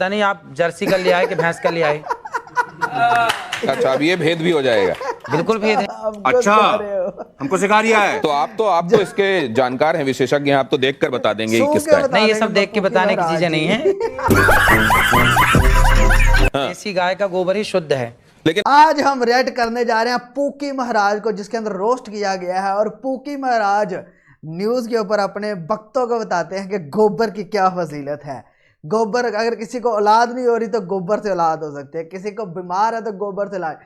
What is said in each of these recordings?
पता नहीं आप जर्सी का ले आए कि भैंस का ले आए। अच्छा, अब ये भेद भी हो जाएगा। बिल्कुल भेद है। अच्छा, हमको सिखा रिया है। तो आप तो इसके जानकार हैं, विशेषज्ञ हैं, आप तो देखकर बता देंगे कि किसका है। नहीं, ये सब देख के बताने की चीजें नहीं है। देसी गाय का गोबर ही शुद्ध है। लेकिन आज हम रेड करने जा रहे हैं पूकी महाराज को, जिसके अंदर रोस्ट किया गया है। और पूकी महाराज न्यूज के ऊपर अपने भक्तों को बताते हैं कि गोबर की क्या फजीलत है। गोबर, अगर किसी को औलाद नहीं हो रही तो गोबर से औलाद हो सकती है, किसी को बीमार है तो गोबर से इलाज।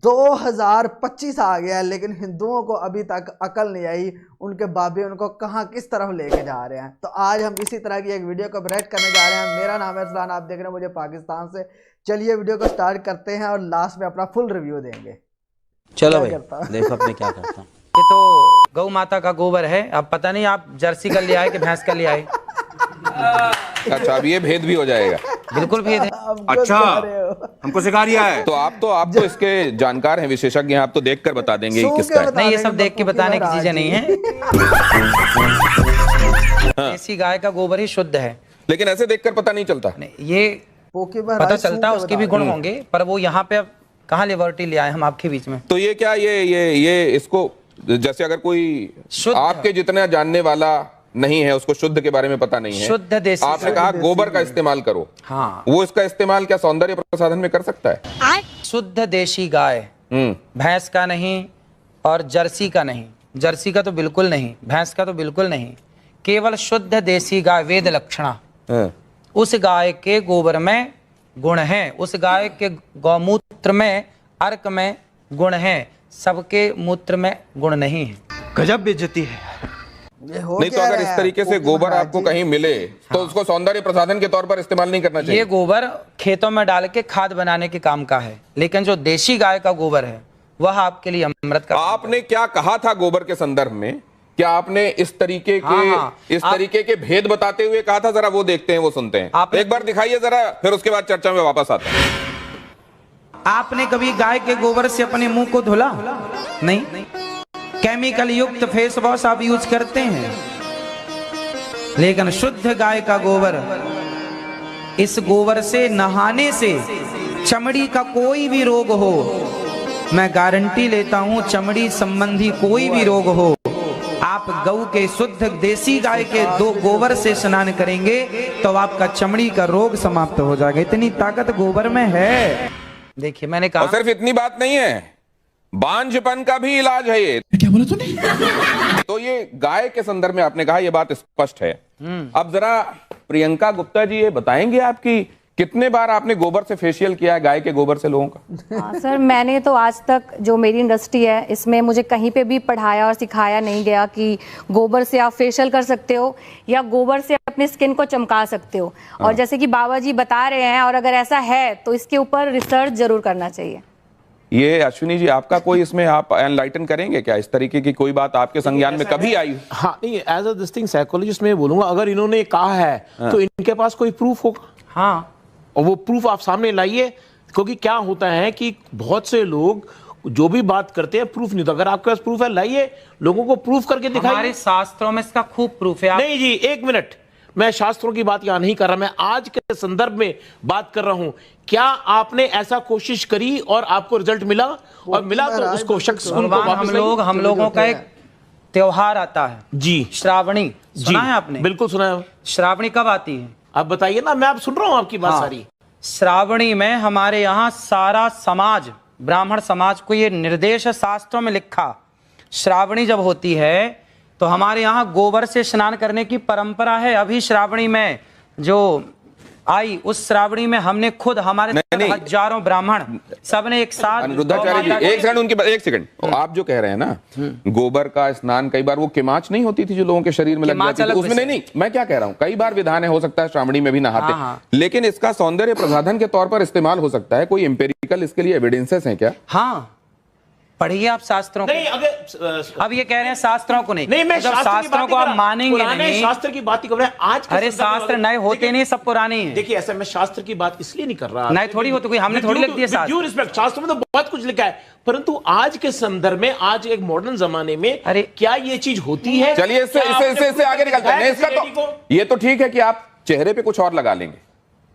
2025 आ गया है, लेकिन हिंदुओं को अभी तक अकल नहीं आई, उनके बाबे उनको कहाँ किस तरफ लेके जा रहे हैं। तो आज हम इसी तरह की एक वीडियो को रेड करने जा रहे हैं। मेरा नाम है अरसलान, आप देख रहे हैं मुझे पाकिस्तान से। चलिए वीडियो को स्टार्ट करते हैं और लास्ट में अपना फुल रिव्यू देंगे। चलो भाई, देखो अपने क्या करता हूँ। ये तो गौ माता का गोबर है। अब पता नहीं आप जर्सी का ले आए कि भैंस का ले आए। अच्छा, अब ये भेद भी हो जाएगा। बिल्कुल भेद है। अच्छा, हमको सिखा रिया है। तो आप तो इसके जानकार हैं, विशेषज्ञ हैं, आप तो देखकर बता देंगे कि किसका है। नहीं, ये सब देख के बताने की चीजें नहीं है। देसी गाय का गोबर ही शुद्ध है। लेकिन ऐसे देखकर पता नहीं चलता। नहीं, ये पता चलता, उसके भी गुण होंगे, पर वो यहाँ पे अब कहाँ लिबर्टी ले आए हम आपके बीच में। तो ये क्या, ये इसको, जैसे अगर कोई आपके जितना जानने वाला नहीं है, उसको शुद्ध के बारे में पता नहीं है, शुद्ध देसी, आपने कहा गोबर का इस्तेमाल करो। हाँ, वो इसका इस्तेमाल क्या सौंदर्य प्रसाधन में कर सकता है? शुद्ध देशी गाय, भैंस का नहीं और जर्सी का नहीं। जर्सी का तो बिल्कुल नहीं, भैंस का तो बिल्कुल नहीं, केवल शुद्ध देसी गाय, वेद लक्षणा। उस गाय के गोबर में गुण हैं, उस गाय के गौमूत्र में, अर्क में गुण हैं, सबके मूत्र में गुण नहीं है। गजब बेइज्जती है। नहीं तो अगर इस तरीके से गोबर आपको कहीं मिले तो उसको सौंदर्य प्रसाधन के तौर पर इस्तेमाल नहीं करना चाहिए। ये गोबर खेतों में डाल के खाद बनाने के काम का है, लेकिन जो देशी गाय का गोबर है वह आपके लिए अमृत का। आपने क्या कहा था गोबर के संदर्भ में? क्या आपने इस तरीके के भेद बताते हुए कहा था? जरा वो देखते हैं, वो सुनते हैं। एक बार दिखाइए जरा, फिर उसके बाद चर्चा में वापस आते हैं। आपने कभी गाय के गोबर से अपने मुंह को धुला? नहीं। केमिकल युक्त फेस वॉश आप यूज करते हैं, लेकिन शुद्ध गाय का गोबर, इस गोबर से नहाने से चमड़ी का कोई भी रोग हो, मैं गारंटी लेता हूं, चमड़ी संबंधी कोई भी रोग हो, आप गऊ के शुद्ध देसी गाय के दो गोबर से स्नान करेंगे तो आपका चमड़ी का रोग समाप्त हो जाएगा। इतनी ताकत गोबर में है। देखिए, मैंने कहा, और सिर्फ इतनी बात नहीं है, बांझपन का भी इलाज है ये। क्या बोला तूने? तो ये गाय के संदर्भ में आपने कहा, ये बात स्पष्ट है। अब जरा प्रियंका गुप्ता जी ये बताएंगे आपकी कितने बार आपने गोबर से फेशियल किया है, गाय के गोबर से लोगों का? हाँ सर, मैंने तो आज तक, जो मेरी इंडस्ट्री है इसमें, मुझे कहीं पे भी पढ़ाया और सिखाया नहीं गया कि गोबर से आप फेशियल कर सकते हो या गोबर से अपनी स्किन को चमका सकते हो। और जैसे कि बाबा जी बता रहे हैं, और अगर ऐसा है तो इसके ऊपर रिसर्च जरूर करना चाहिए। ये अश्विनी जी, आपका कोई इसमें आप एनलाइटन करेंगे क्या? इस तरीके की कोई बात आपके संज्ञान में कभी आई? हाँ, नहीं, as a this thing psychologist मैं बोलूंगा, अगर इन्होंने कहा है तो इनके पास कोई प्रूफ होगा। हाँ, और वो प्रूफ आप सामने लाइए, क्योंकि क्या होता है कि बहुत से लोग जो भी बात करते हैं प्रूफ नहीं, तो अगर आपके पास प्रूफ है लाइए, लोगों को प्रूफ करके दिखाइए। हमारे शास्त्रों में इसका खूब प्रूफ है। नहीं जी, एक मिनट, मैं शास्त्रों की बात यहां नहीं कर रहा, मैं आज के संदर्भ में बात कर रहा हूं। क्या आपने ऐसा कोशिश करी और आपको रिजल्ट मिला? और मिला तो उसको शख्स उनको वापस हम लोगों का एक त्योहार आता है जी, श्रावणी, सुना है आपने? बिल्कुल सुना है। श्रावणी कब आती है? आप बताइए ना, मैं आप सुन रहा हूं आपकी बात। सारी श्रावणी में हमारे यहाँ सारा समाज, ब्राह्मण समाज को ये निर्देश है, शास्त्रों में लिखा, श्रावणी जब होती है तो हमारे यहाँ गोबर से स्नान करने की परंपरा है। अभी श्रावणी में जो आई, उस श्रावणी में हमने खुद, हमारे हजारों ब्राह्मण सबने एक साथ। रुद्राचार्य जी, एक सेकंड उनकी, एक सेकंड, आप जो कह रहे हैं ना, गोबर का स्नान, कई बार वो किमाच नहीं होती थी जो लोगों के शरीर में लग जाती थी, उसमें नहीं, मैं क्या कह रहा हूँ, कई बार विधान है, हो सकता है श्रावणी में भी नहाते, लेकिन इसका सौंदर्य प्रसाधन के तौर पर इस्तेमाल हो सकता है। कोई एम्पेरिकल इसके लिए एविडेंसेस हैं क्या? हाँ, पढ़िए आप शास्त्रों को। नहीं, अगर अब ये कह रहे हैं शास्त्रों को नहीं, मैं शास्त्रों को आप मानेंगे नहीं। शास्त्र की बात ही कर रहे हैं आज। अरे शास्त्र नए होते नहीं, सब पुराने हैं। देखिए, ऐसा मैं शास्त्र की बात इसलिए नहीं कर रहा, नए थोड़ी होते, कोई हमने थोड़ी लिख दिया शास्त्र। ड्यू रिस्पेक्ट, शास्त्र में तो बहुत कुछ लिखा है, परंतु आज के संदर्भ में, आज एक मॉडर्न जमाने में, अरे क्या ये चीज होती है? चलिए इससे आगे निकलते हैं। इसका तो ये तो ठीक है कि आप चेहरे पे कुछ और लगा लेंगे,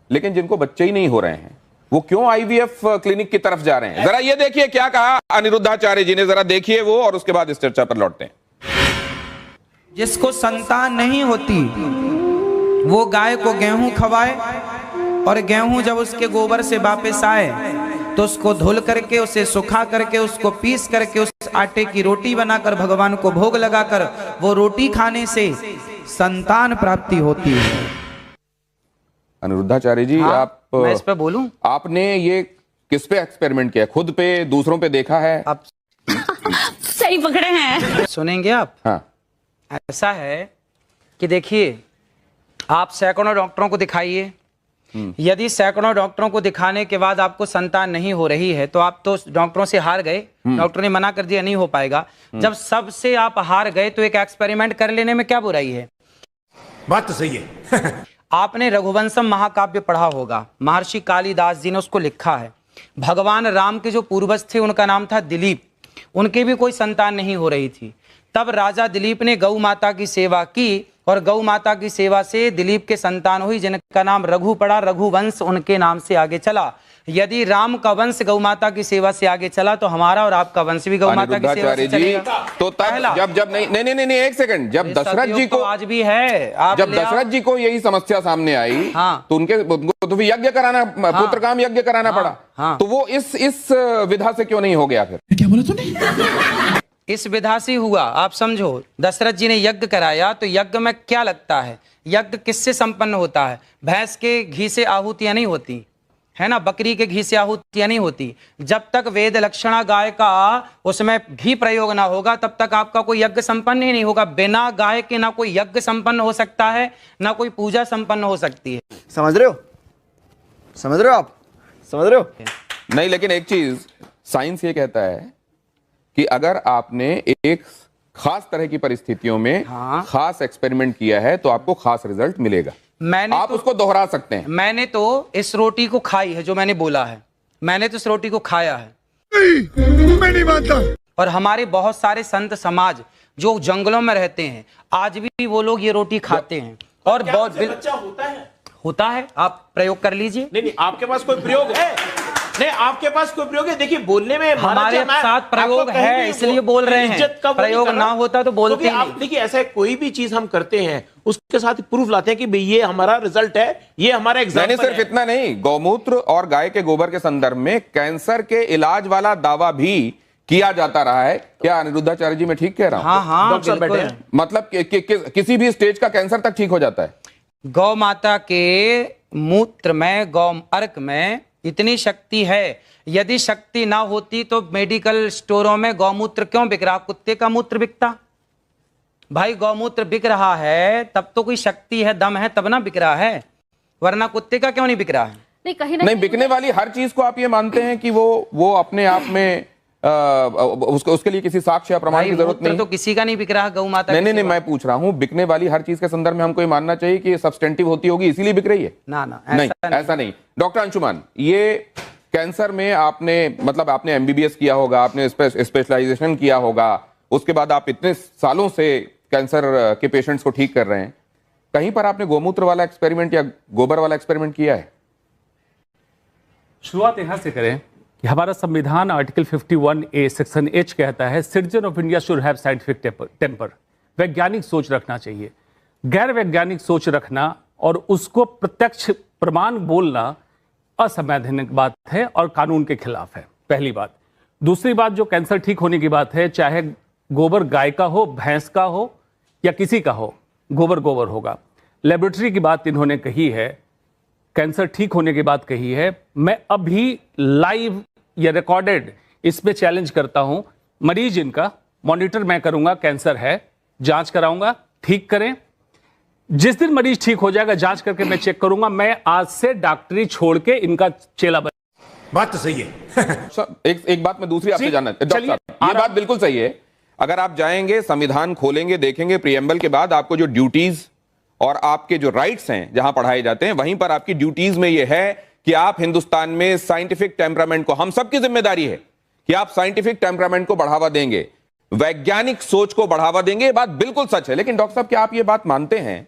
लेकिन जिनको बच्चे ही नहीं हो रहे हैं वो क्यों आईवीएफ क्लिनिक की तरफ जा रहे हैं? जरा ये देखिए क्या कहा अनिरुद्धाचार्य जी ने, जरा देखिए वो, और उसके बाद इस चर्चा पर लौटते हैं। जिसको संतान नहीं होती वो गाय को गेहूं खवाए, और गेहूं जब उसके गोबर से वापस आए तो उसको धुल करके, उसे सुखा करके, उसको पीस करके उस आटे की रोटी बनाकर भगवान को भोग लगाकर वो रोटी खाने से संतान प्राप्ति होती है। अनिरुद्धाचार्य जी, हाँ, आप मैं इस पे बोलूं? आपने ये किस पे एक्सपेरिमेंट किया? खुद पे, दूसरों पे देखा है? आप सही पकड़े हैं। सुनेंगे आप? हाँ। ऐसा है कि देखिए, आप सैकड़ों डॉक्टरों को दिखाइए, यदि सैकड़ों डॉक्टरों को दिखाने के बाद आपको संतान नहीं हो रही है तो आप तो डॉक्टरों से हार गए, डॉक्टर ने मना कर दिया नहीं हो पाएगा। जब सबसे आप हार गए तो एक एक्सपेरिमेंट कर लेने में क्या बुराई है? बात तो सही है। आपने रघुवंशम महाकाव्य पढ़ा होगा, महर्षि कालिदास जी ने उसको लिखा है। भगवान राम के जो पूर्वज थे उनका नाम था दिलीप, उनके भी कोई संतान नहीं हो रही थी। तब राजा दिलीप ने गौ माता की सेवा की और गौ माता की सेवा से दिलीप के संतान हुई जिनका नाम रघु पड़ा, रघुवंश उनके नाम से आगे चला। यदि राम का वंश गौ माता की सेवा से आगे चला तो हमारा और आपका वंश भी गौ माता की सेवा से चलेगा। तो तब जब नहीं एक सेकंड, जब दशरथ जी को, आज भी है, आप जब दशरथ जी को यही समस्या सामने आई, हाँ, तो उनको तो यज्ञ कराना, पुत्र काम यज्ञ कराना पड़ा, हाँ, तो वो इस विधा से क्यों नहीं हो गया? फिर क्या बोला तूने? इस विधा से हुआ। आप समझो, दशरथ जी ने यज्ञ कराया तो यज्ञ में क्या लगता है? यज्ञ किससे संपन्न होता है? भैंस के घी से आहुतियां नहीं होती है ना, बकरी के घी से आहुतियां नहीं होती। जब तक वेद लक्षणा गाय का उसमें घी प्रयोग ना होगा तब तक आपका कोई यज्ञ संपन्न ही नहीं होगा। बिना गाय के ना कोई यज्ञ संपन्न हो सकता है, ना कोई पूजा संपन्न हो सकती है। समझ रहे हो? समझ रहे हो आप? समझ रहे हो? नहीं, लेकिन एक चीज साइंस ये कहता है कि अगर आपने एक खास तरह की परिस्थितियों में खास एक्सपेरिमेंट किया है तो आपको खास रिजल्ट मिलेगा। आप उसको दोहरा सकते हैं। मैंने तो इस रोटी को खाई है, जो मैंने बोला है, मैंने तो इस रोटी को खाया है। मैं नहीं मानता। और हमारे बहुत सारे संत समाज जो जंगलों में रहते हैं आज भी वो लोग ये रोटी खाते हैं। और बहुत बच्चा होता है, आप प्रयोग कर लीजिए। नहीं, आपके पास कोई प्रयोग है? नहीं, आपके पास कोई प्रयोग है? देखिए, बोलने में हमारे साथ प्रयोग है इसलिए बोल रहे हैं, प्रयोग ना होता तो बोलते नहीं। आप देखिए, ऐसा कोई भी चीज हम करते हैं उसके साथ प्रूफ लाते हैं कि भाई ये हमारा रिजल्ट है, ये हमारा एग्जाम्पल है। सिर्फ इतना नहीं, गौमूत्र और गाय के गोबर के संदर्भ में कैंसर के इलाज वाला दावा भी किया जाता रहा है। क्या अनिरुद्धाचार्य जी मैं ठीक कह रहा हूं? हाँ, डॉक्टर बैठे हैं। मतलब किसी भी स्टेज का कैंसर तक ठीक हो जाता है। गौ माता के मूत्र में, गौ अर्क में इतनी शक्ति है, यदि शक्ति ना होती तो मेडिकल स्टोरों में गौमूत्र क्यों बिक रहा? कुत्ते का मूत्र बिकता भाई। गौमूत्र बिक रहा है तब तो कोई शक्ति है, दम है, तब ना बिक रहा है, वरना कुत्ते का क्यों नहीं बिक रहा है? नहीं, कहीं नहीं, बिकने वाली हर चीज को आप ये मानते हैं कि वो अपने आप में उसके लिए किसी साक्ष्य या प्रमाण की जरूरत नहीं? तो किसी का नहीं बिक रहा गौ माता। नहीं, मैं पूछ रहा हूं, बिकने वाली हर चीज के संदर्भ में हमको ये मानना चाहिए कि ये सब्सटेंटिव होती होगी इसीलिए बिक रही है? ना, नहीं, ऐसा नहीं। डॉक्टर अंशुमान, ये कैंसर में आपने एमबीबीएस किया होगा, आपने स्पेशलाइजेशन किया होगा, उसके बाद आप इतने सालों से कैंसर के पेशेंट्स को ठीक कर रहे हैं, कहीं पर आपने गोमूत्र वाला एक्सपेरिमेंट या गोबर वाला एक्सपेरिमेंट किया है? शुरुआत यहां से करें कि हमारा संविधान आर्टिकल 51A सेक्शन H कहता है, citizen of India should have scientific temper. वैज्ञानिक सोच रखना चाहिए। गैर वैज्ञानिक सोच रखना और उसको प्रत्यक्ष प्रमाण बोलना असंवैधानिक बात है और कानून के खिलाफ है, पहली बात। दूसरी बात, जो कैंसर ठीक होने की बात है, चाहे गोबर गाय का हो, भैंस का हो या किसी का हो, गोबर होगा। लेबोरेटरी की बात इन्होंने कही है, कैंसर ठीक होने की बात कही है। मैं अभी लाइव या रिकॉर्डेड इस पे चैलेंज करता हूं, मरीज इनका मॉनिटर मैं करूंगा, कैंसर है, जांच कराऊंगा, ठीक करें। जिस दिन मरीज ठीक हो जाएगा जांच करके मैं चेक करूंगा, मैं आज से डॉक्टरी छोड़ के इनका चेला बन। बात तो सही है। एक बात मैं दूसरी आपसे जानना, डॉक्टर साहब, ये बात बिल्कुल सही है। अगर आप जाएंगे, संविधान खोलेंगे, देखेंगे प्रीएम्बल के बाद आपको जो ड्यूटीज और आपके जो राइट्स हैं जहां पढ़ाए जाते हैं, वहीं पर आपकी ड्यूटीज में यह है कि आप हिंदुस्तान में साइंटिफिक टेम्परामेंट को, हम सबकी जिम्मेदारी है कि आप साइंटिफिक टेम्परामेंट को बढ़ावा देंगे, वैज्ञानिक सोच को बढ़ावा देंगे। ये बात बिल्कुल सच है। लेकिन डॉक्टर साहब, क्या आप ये बात मानते हैं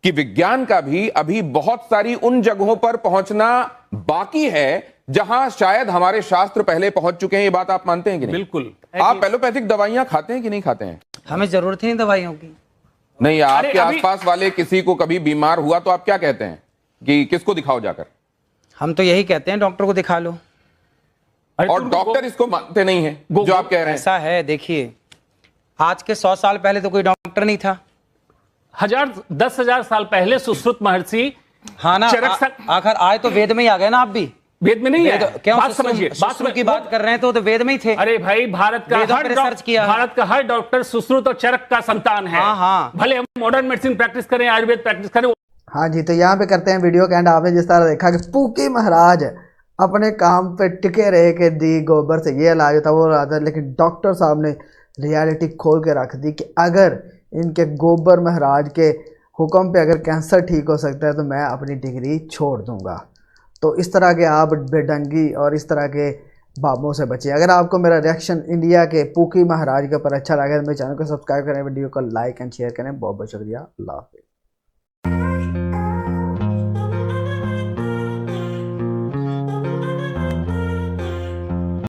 कि विज्ञान का भी अभी बहुत सारी उन जगहों पर पहुंचना बाकी है जहां शायद हमारे शास्त्र पहले पहुंच चुके हैं। ये बात आप मानते हैं कि नहीं? बिल्कुल। आप एलोपैथिक दवाइयां खाते हैं कि नहीं खाते हैं? हमें जरूरत ही नहीं दवाइयों की। नहीं, आपके आसपास वाले किसी को कभी बीमार हुआ तो आप क्या कहते हैं कि किसको दिखाओ जाकर? हम तो यही कहते हैं डॉक्टर को दिखा लो। और डॉक्टर इसको मानते नहीं है जो आप कह रहे हैं। ऐसा है, देखिए आज के 100 साल पहले तो कोई डॉक्टर नहीं था। 10,000 साल पहले सुश्रुत महर्षि, हाँ ना, आखिर आए तो वेद में ही आ गए ना। आप भी वेद में नहीं है, क्यों बात समझिए, सुश्रुत की बात कर रहे हैं तो वेद में ही थे। अरे भाई, भारत का हर डॉक्टर सुश्रुत और चरक का संतान है। हाँ। भले हम मॉडर्न मेडिसिन प्रैक्टिस करें, आयुर्वेद प्रैक्टिस करें। हाँ जी, तो यहाँ पे करते हैं वीडियो का एंड। आपने जिस तरह देखा कि पूकी महाराज अपने काम पे टिके रहे कि दी गोबर से ये इलाज होता वो इलाज था, लेकिन डॉक्टर साहब ने रियलिटी खोल के रख दी कि अगर इनके गोबर महाराज के हुक्म पे अगर कैंसर ठीक हो सकता है तो मैं अपनी डिग्री छोड़ दूंगा। तो इस तरह के आप बेढंगी और इस तरह के बाबों से बचिए। अगर आपको मेरा रिएक्शन इंडिया के पूकी महाराज के ऊपर अच्छा लगा तो मेरे चैनल को सब्सक्राइब करें, वीडियो को लाइक एंड शेयर करें। बहुत बहुत शुक्रिया। अल्लाह हाफिज़।